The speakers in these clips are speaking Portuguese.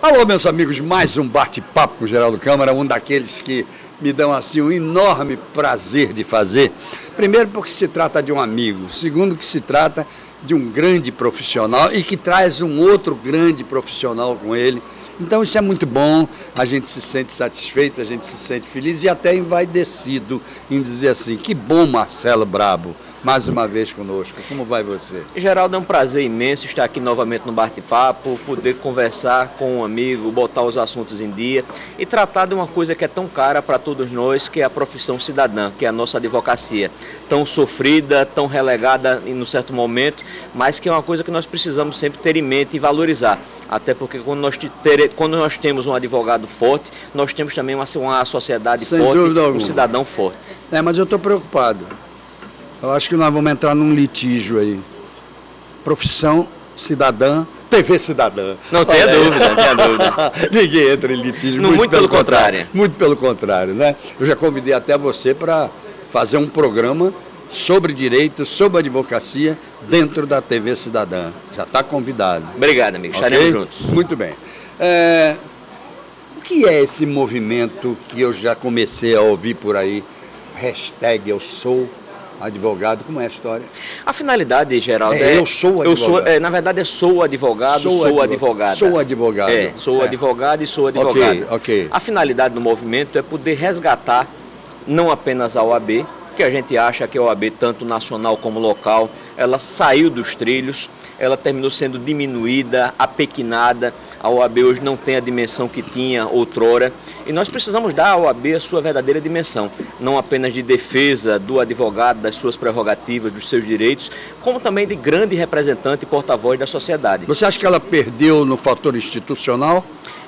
Alô, meus amigos, mais um bate-papo com o Geraldo Câmara, um daqueles que me dão assim um enorme prazer de fazer. Primeiro porque se trata de um amigo, segundo que se trata de um grande profissional e que traz um outro grande profissional com ele. Então isso é muito bom, a gente se sente satisfeito, a gente se sente feliz e até envaidecido em dizer assim, que bom Marcelo Brabo, mais uma vez conosco. Como vai você? Geraldo, é um prazer imenso estar aqui novamente no bate-papo, poder conversar com um amigo, botar os assuntos em dia e tratar de uma coisa que é tão cara para todos nós, que é a profissão cidadã, que é a nossa advocacia. Tão sofrida, tão relegada em um certo momento, mas que é uma coisa que nós precisamos sempre ter em mente e valorizar. Até porque quando nós temos um advogado forte, nós temos também uma sociedade forte, um cidadão forte. Mas eu estou preocupado. Eu acho que nós vamos entrar num litígio aí. Profissão cidadã, TV cidadã. Não tenha dúvida, não tenha dúvida. Ninguém entra em litígio. Muito pelo contrário. Muito pelo contrário, né? Eu já convidei até você para fazer um programa sobre direito, sobre advocacia, dentro da TV Cidadã. Já está convidado. Obrigado, amigo. Estaremos juntos. Muito bem. O que é esse movimento que eu já comecei a ouvir por aí? Hashtag eu sou advogado, como é a história? A finalidade, Geraldo, eu sou advogado. Na verdade, sou advogado, sou advogada. Sou advogado. Sou advogado e sou advogado. Ok. A finalidade do movimento é poder resgatar não apenas a OAB, que a gente acha que a OAB, tanto nacional como local, ela saiu dos trilhos, ela terminou sendo diminuída, apequinada. A OAB hoje não tem a dimensão que tinha outrora e nós precisamos dar à OAB a sua verdadeira dimensão, não apenas de defesa do advogado, das suas prerrogativas, dos seus direitos, como também de grande representante e porta-voz da sociedade. Você acha que ela perdeu no fator institucional?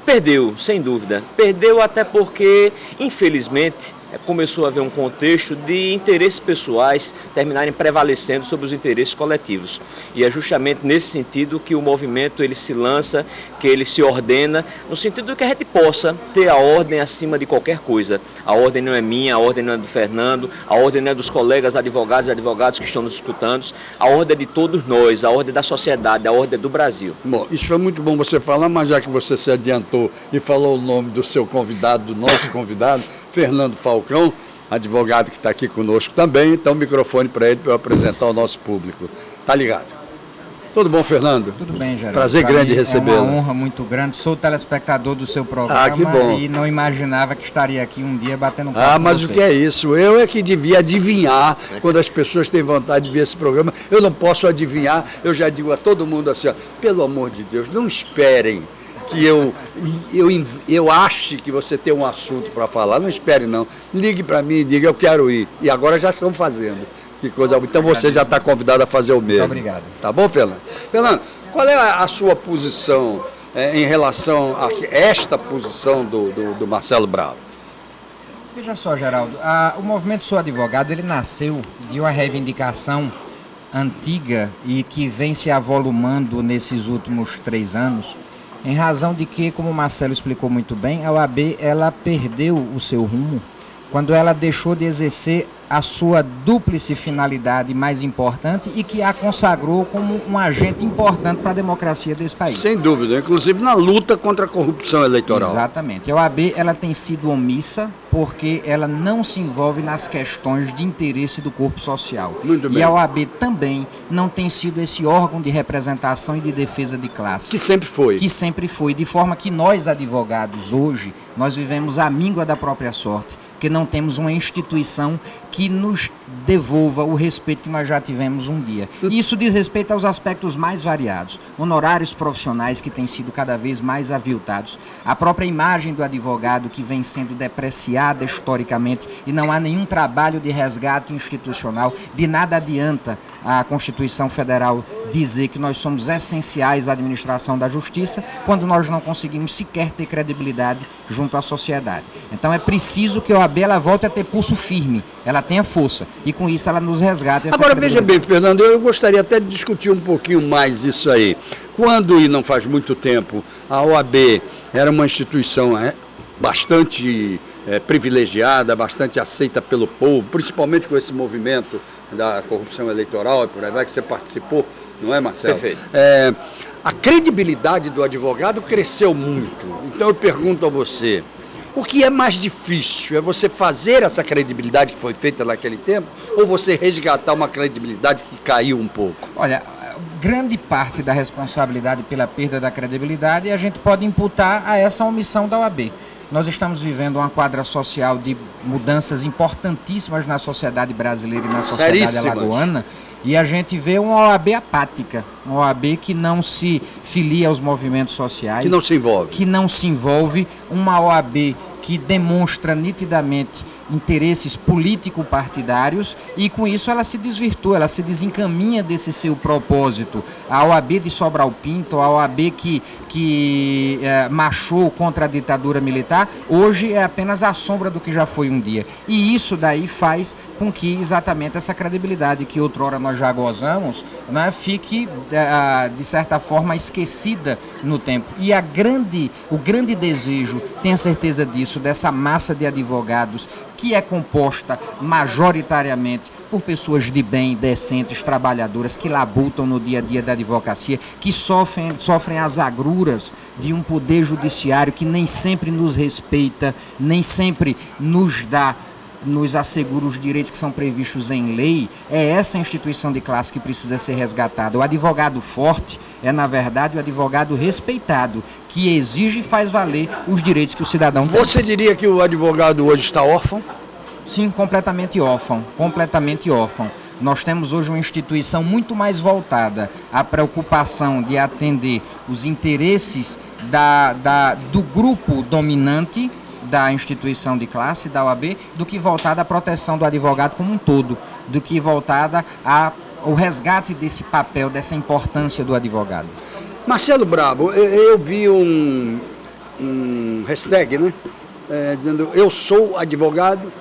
Perdeu, sem dúvida. Perdeu até porque, infelizmente, começou a haver um contexto de interesses pessoais terminarem prevalecendo sobre os interesses coletivos. E é justamente nesse sentido que o movimento ele se lança, que ele se ordena, no sentido de que a gente possa ter a ordem acima de qualquer coisa. A ordem não é minha, a ordem não é do Fernando, a ordem não é dos colegas advogados e advogados que estão nos escutando, a ordem é de todos nós, a ordem da sociedade, a ordem é do Brasil. Bom, isso foi muito bom você falar, mas já que você se adiantou e falou o nome do seu convidado, do nosso convidado, Fernando Falcão, advogado que está aqui conosco também, então o microfone para ele para eu apresentar ao nosso público. Tá ligado? Tudo bom, Fernando? Tudo bem, Geraldo. Prazer grande recebê-lo. É uma honra muito grande. Sou telespectador do seu programa que bom. E não imaginava que estaria aqui um dia batendo um papo mas com você. O que é isso? Eu é que devia adivinhar quando as pessoas têm vontade de ver esse programa. Eu não posso adivinhar, eu já digo a todo mundo assim, ó, pelo amor de Deus, não esperem que eu ache que você tem um assunto para falar, não espere não, ligue para mim e diga eu quero ir, e agora já estão fazendo, que coisa, então você já está convidado a fazer o mesmo. Muito obrigado. Tá bom, Fernando? Fernando, qual é a sua posição em relação a esta posição do Marcelo Brabo? Veja só, Geraldo, o movimento Sou Advogado, ele nasceu de uma reivindicação antiga e que vem se avolumando nesses últimos 3 anos, em razão de que, como o Marcelo explicou muito bem, a OAB ela perdeu o seu rumo quando ela deixou de exercer a sua dúplice finalidade mais importante e que a consagrou como um agente importante para a democracia desse país. Sem dúvida, inclusive na luta contra a corrupção eleitoral. Exatamente. A OAB ela tem sido omissa porque ela não se envolve nas questões de interesse do corpo social. Muito bem. E a OAB também não tem sido esse órgão de representação e de defesa de classe. Que sempre foi. Que sempre foi, de forma que nós advogados hoje, nós vivemos à míngua da própria sorte, porque não temos uma instituição que nos devolva o respeito que nós já tivemos um dia. E isso diz respeito aos aspectos mais variados, honorários profissionais que têm sido cada vez mais aviltados, a própria imagem do advogado que vem sendo depreciada historicamente e não há nenhum trabalho de resgate institucional. De nada adianta a Constituição Federal dizer que nós somos essenciais à administração da justiça quando nós não conseguimos sequer ter credibilidade junto à sociedade. Então é preciso que a OAB ela volte a ter pulso firme, ela tenha força e com isso ela nos resgate. Agora veja bem, Fernando, eu gostaria até de discutir um pouquinho mais isso aí. Quando, e não faz muito tempo, a OAB era uma instituição bastante privilegiada, bastante aceita pelo povo, principalmente com esse movimento da corrupção eleitoral e por aí vai, que você participou, não é, Marcelo? Perfeito. a credibilidade do advogado cresceu muito. Então eu pergunto a você, o que é mais difícil? É você fazer essa credibilidade que foi feita naquele tempo ou você resgatar uma credibilidade que caiu um pouco? Olha, grande parte da responsabilidade pela perda da credibilidade a gente pode imputar a essa omissão da OAB. Nós estamos vivendo uma quadra social de mudanças importantíssimas na sociedade brasileira e na sociedade alagoana, e a gente vê uma OAB apática, uma OAB que não se filia aos movimentos sociais, que não se envolve, uma OAB que demonstra nitidamente interesses político-partidários e com isso ela se desvirtua, ela se desencaminha desse seu propósito. A OAB de Sobral Pinto, a OAB que marchou contra a ditadura militar, hoje é apenas a sombra do que já foi um dia. E isso daí faz com que exatamente essa credibilidade que outrora nós já gozamos, né, fique, de certa forma, esquecida no tempo. E o grande desejo, tenha certeza disso, dessa massa de advogados que é composta majoritariamente por pessoas de bem, decentes, trabalhadoras, que labutam no dia a dia da advocacia, que sofrem as agruras de um poder judiciário que nem sempre nos respeita, nem sempre nos assegura os direitos que são previstos em lei. É essa instituição de classe que precisa ser resgatada. O advogado forte é, na verdade, o advogado respeitado, que exige e faz valer os direitos que o cidadão tem. Você diria que o advogado hoje está órfão? Sim, completamente órfão, completamente órfão. Nós temos hoje uma instituição muito mais voltada à preocupação de atender os interesses do grupo dominante da instituição de classe, da OAB, do que voltada à proteção do advogado como um todo, do que voltada ao resgate desse papel, dessa importância do advogado. Marcelo Brabo, eu vi um hashtag, né? Dizendo eu sou advogado,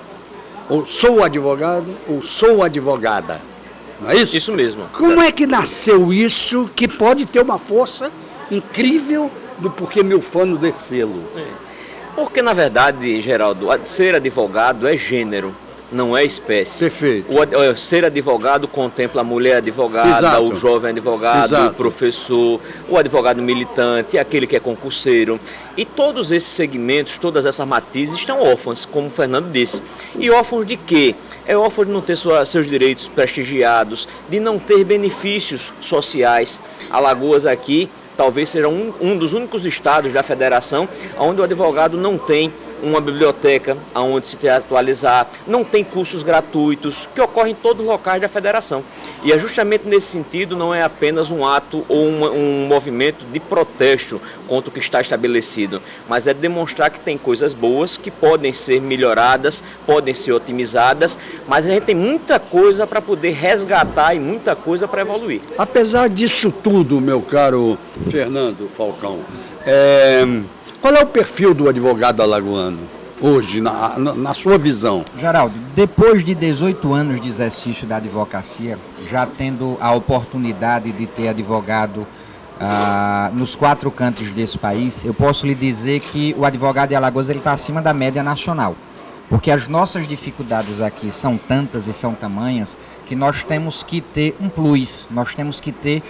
ou sou advogado, ou sou advogada. Não é isso? Isso mesmo. Como é que nasceu isso, que pode ter uma força incrível do porquê meu fano descê-lo? Porque, na verdade, Geraldo, ser advogado é gênero, não é espécie. Perfeito. Ser advogado contempla a mulher advogada, Exato. o jovem advogado, Exato. o professor, o advogado militante, aquele que é concurseiro. E todos esses segmentos, todas essas matizes estão órfãos, como o Fernando disse. E órfãos de quê? É órfão de não ter seus direitos prestigiados, de não ter benefícios sociais. Alagoas aqui talvez seja um dos únicos estados da federação onde o advogado não tem uma biblioteca onde se atualizar, não tem cursos gratuitos, que ocorrem em todos os locais da federação. E é justamente nesse sentido, não é apenas um ato ou um movimento de protesto contra o que está estabelecido, mas é demonstrar que tem coisas boas que podem ser melhoradas, podem ser otimizadas, mas a gente tem muita coisa para poder resgatar e muita coisa para evoluir. Apesar disso tudo, meu caro Fernando Falcão, qual é o perfil do advogado alagoano hoje, na sua visão? Geraldo, depois de 18 anos de exercício da advocacia, já tendo a oportunidade de ter advogado nos 4 cantos desse país, eu posso lhe dizer que o advogado de Alagoas está acima da média nacional. Porque as nossas dificuldades aqui são tantas e são tamanhas que nós temos que ter um plus, nós temos que ter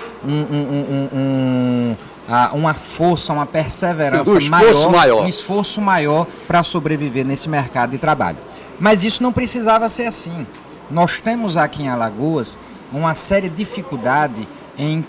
uma força, uma perseverança um esforço maior para sobreviver nesse mercado de trabalho. Mas isso não precisava ser assim. Nós temos aqui em Alagoas uma séria dificuldade em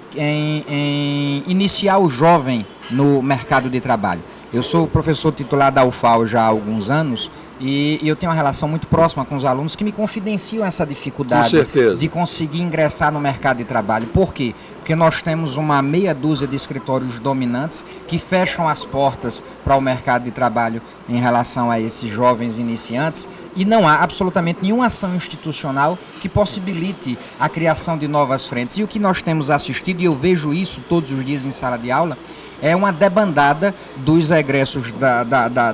iniciar o jovem no mercado de trabalho. Eu sou professor titular da UFAL já há alguns anos e eu tenho uma relação muito próxima com os alunos que me confidenciam essa dificuldade de conseguir ingressar no mercado de trabalho. Por quê? Porque nós temos uma meia dúzia de escritórios dominantes que fecham as portas para o mercado de trabalho em relação a esses jovens iniciantes e não há absolutamente nenhuma ação institucional que possibilite a criação de novas frentes. E o que nós temos assistido, e eu vejo isso todos os dias em sala de aula, é uma debandada dos egressos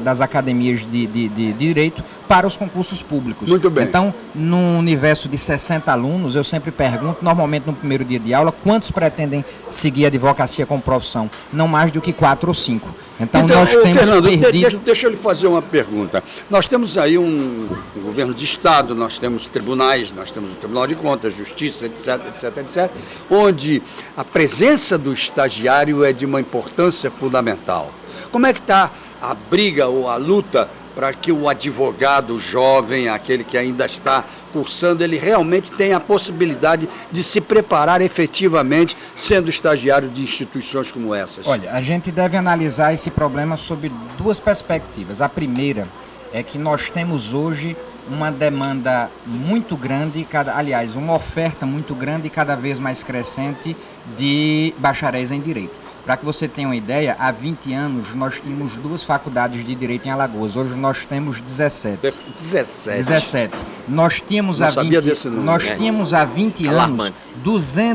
das academias de direito para os concursos públicos. Muito bem. Então, num universo de 60 alunos, eu sempre pergunto, normalmente no primeiro dia de aula, quantos pretendem seguir a advocacia como profissão? Não mais do que 4 ou 5. Então nós temos Fernando, perdido... deixa eu lhe fazer uma pergunta. Nós temos aí um governo de Estado, nós temos tribunais, nós temos o Tribunal de Contas, Justiça, etc., onde a presença do estagiário é de uma importância fundamental. Como é que está a briga ou a luta para que o advogado jovem, aquele que ainda está cursando, ele realmente tenha a possibilidade de se preparar efetivamente sendo estagiário de instituições como essas? Olha, a gente deve analisar esse problema sob 2 perspectivas. A primeira é que nós temos hoje uma demanda muito grande, aliás, uma oferta muito grande e cada vez mais crescente de bacharéis em Direito. Para que você tenha uma ideia, há 20 anos nós tínhamos 2 faculdades de Direito em Alagoas. Hoje nós temos 17. 17. Nós tínhamos há 20 anos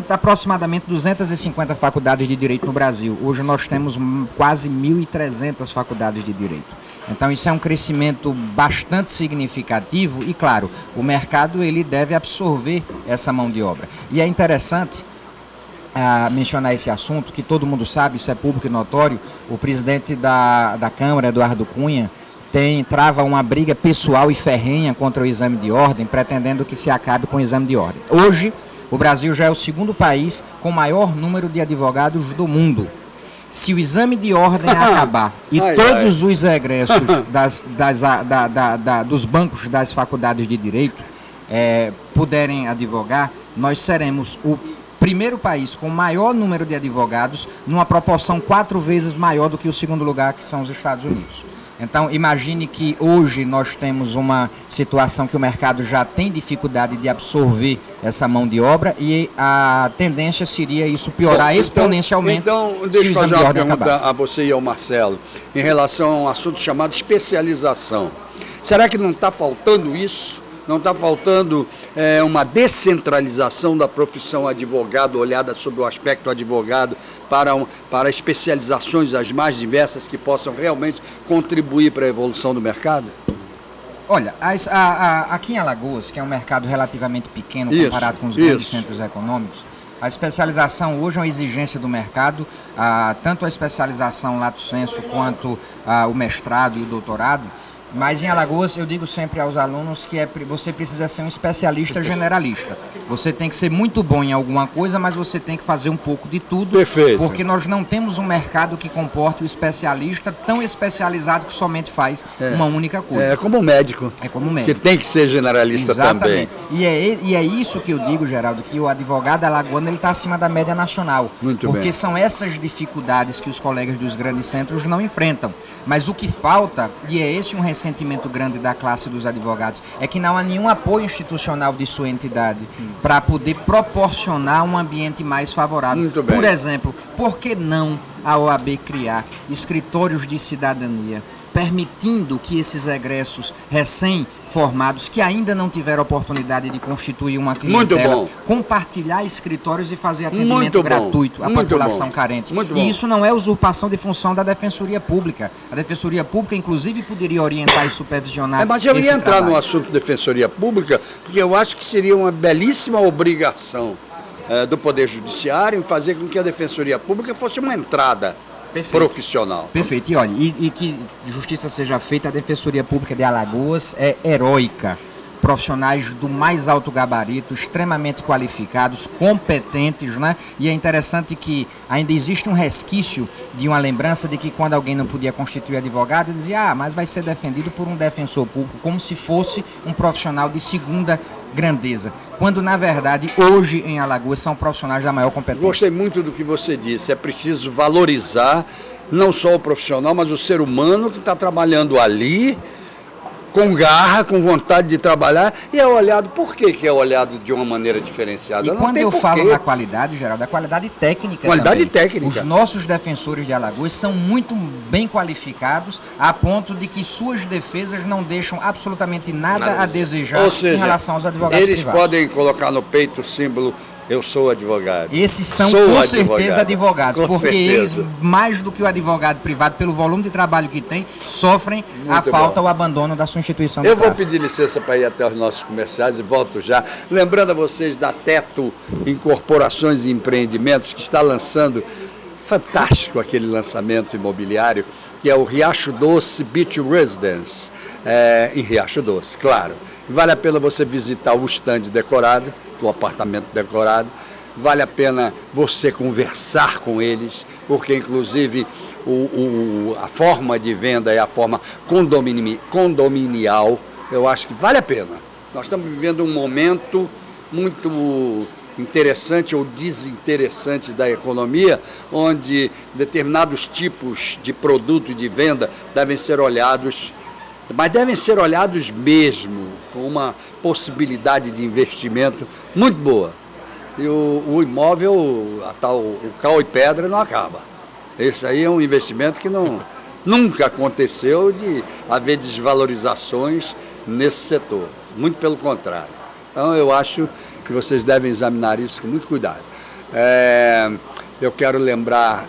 aproximadamente 250 faculdades de Direito no Brasil. Hoje nós temos quase 1.300 faculdades de Direito. Então isso é um crescimento bastante significativo e, claro, o mercado ele deve absorver essa mão de obra. E é interessante mencionar esse assunto, que todo mundo sabe, isso é público e notório. O presidente da Câmara, Eduardo Cunha, trava uma briga pessoal e ferrenha contra o exame de ordem, pretendendo que se acabe com o exame de ordem. Hoje, o Brasil já é o 2º país com maior número de advogados do mundo. Se o exame de ordem acabar e todos os egressos dos bancos das faculdades de Direito puderem advogar, nós seremos o primeiro país com maior número de advogados, numa proporção 4 vezes maior do que o 2º lugar, que são os Estados Unidos. Então, imagine que hoje nós temos uma situação que o mercado já tem dificuldade de absorver essa mão de obra e a tendência seria isso piorar exponencialmente. Então, deixa eu fazer uma pergunta a você e ao Marcelo, em relação a um assunto chamado especialização. Será que não está faltando isso? Não está faltando uma descentralização da profissão advogado, olhada sob o aspecto advogado, para especializações as mais diversas que possam realmente contribuir para a evolução do mercado? Olha, aqui em Alagoas, que é um mercado relativamente pequeno comparado com os grandes centros econômicos, a especialização hoje é uma exigência do mercado, tanto a especialização lato sensu quanto o mestrado e o doutorado. Mas em Alagoas eu digo sempre aos alunos que você precisa ser um especialista generalista. Você tem que ser muito bom em alguma coisa, mas você tem que fazer um pouco de tudo. Perfeito. Porque nós não temos um mercado que comporte o especialista tão especializado que somente faz uma única coisa. É como o médico. É como o médico. Que tem que ser generalista. Exatamente. Também. E é isso que eu digo, Geraldo, que o advogado alagoano está acima da média nacional. Muito porque bem. São essas dificuldades que os colegas dos grandes centros não enfrentam. Mas o que falta, e é esse um ressentimento grande da classe dos advogados, é que não há nenhum apoio institucional de sua entidade para poder proporcionar um ambiente mais favorável. Muito bem. Por exemplo, por que não a OAB criar escritórios de cidadania, permitindo que esses egressos recém-formados, que ainda não tiveram oportunidade de constituir uma clientela, compartilhar escritórios e fazer atendimento gratuito à população carente. E isso não é usurpação de função da Defensoria Pública. A Defensoria Pública, inclusive, poderia orientar e supervisionar mas eu ia entrar trabalho. no assunto Defensoria Pública, porque eu acho que seria uma belíssima obrigação do Poder Judiciário em fazer com que a Defensoria Pública fosse uma entrada profissional. Perfeito. E olha, e que justiça seja feita, a Defensoria Pública de Alagoas é heróica. Profissionais do mais alto gabarito, extremamente qualificados, competentes, né? E é interessante que ainda existe um resquício de uma lembrança de que quando alguém não podia constituir advogado, dizia, mas vai ser defendido por um defensor público, como se fosse um profissional de segunda grandeza, quando na verdade hoje em Alagoas são profissionais da maior competência. Gostei muito do que você disse, é preciso valorizar não só o profissional, mas o ser humano que está trabalhando ali, com garra, com vontade de trabalhar, e é olhado, por que é olhado de uma maneira diferenciada? E quando eu falo da qualidade, Geraldo, da qualidade técnica também. Técnica. Os nossos defensores de Alagoas são muito bem qualificados, a ponto de que suas defesas não deixam absolutamente nada a desejar. Ou seja, em relação aos advogados eles privados. Podem colocar no peito o símbolo Eu sou advogado. Esses são Sou com advogado. certeza advogados, Com porque certeza. eles, mais do que o advogado privado, pelo volume de trabalho que tem, sofrem a Muito falta bom. ou abandono da sua instituição de Eu vou classe. pedir licença para ir até os nossos comerciais e volto já. Lembrando a vocês da Teto Incorporações e Empreendimentos, que está lançando, fantástico aquele lançamento imobiliário, que é o Riacho Doce Beach Residence, em Riacho Doce, claro. Vale a pena você visitar o stand decorado, o apartamento decorado. Vale a pena você conversar com eles, porque inclusive a forma de venda é a forma condominial. Eu acho que vale a pena. Nós estamos vivendo um momento muito interessante ou desinteressante da economia, onde determinados tipos de produto e de venda devem ser olhados, mas devem ser olhados mesmo, com uma possibilidade de investimento muito boa. E o imóvel, o cal e pedra não acaba. Esse aí é um investimento que nunca aconteceu de haver desvalorizações nesse setor. Muito pelo contrário. Então eu acho que vocês devem examinar isso com muito cuidado. Eu quero lembrar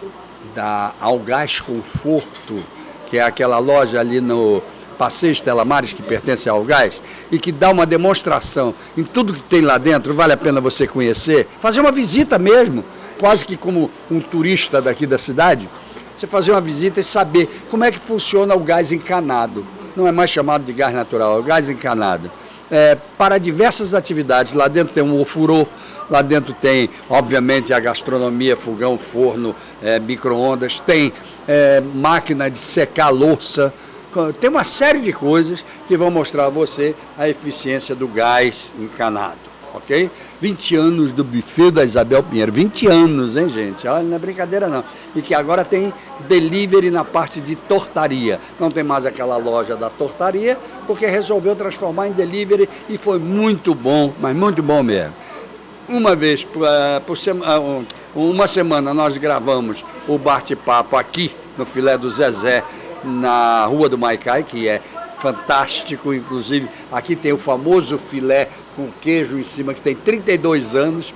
da Algás Conforto, que é aquela loja ali no Passeio Estela Maris, que pertence ao Algás, e que dá uma demonstração em tudo que tem lá dentro. Vale a pena você conhecer, fazer uma visita mesmo, quase que como um turista daqui da cidade, você fazer uma visita e saber como é que funciona o gás encanado. Não é mais chamado de gás natural, é o gás encanado. Para diversas atividades. Lá dentro tem um ofurô, lá dentro tem, obviamente, a gastronomia, fogão, forno, micro-ondas, tem máquina de secar louça, tem uma série de coisas que vão mostrar a você a eficiência do gás encanado, ok? 20 anos do buffet da Isabel Pinheiro, 20 anos, hein, gente? Olha, não é brincadeira não. E que agora tem delivery na parte de tortaria. Não tem mais aquela loja da tortaria, porque resolveu transformar em delivery e foi muito bom, mas muito bom mesmo. Uma vez por semana, uma semana nós gravamos o bate-papo aqui no Filé do Zezé, na Rua do Maicai, que é fantástico. Inclusive aqui tem o famoso filé com queijo em cima, que tem 32 anos,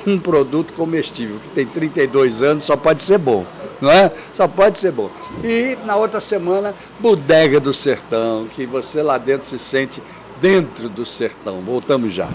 um produto comestível que tem 32 anos, só pode ser bom, não é? Só pode ser bom. E na outra semana, Bodega do Sertão, que você lá dentro se sente dentro do sertão. Voltamos já.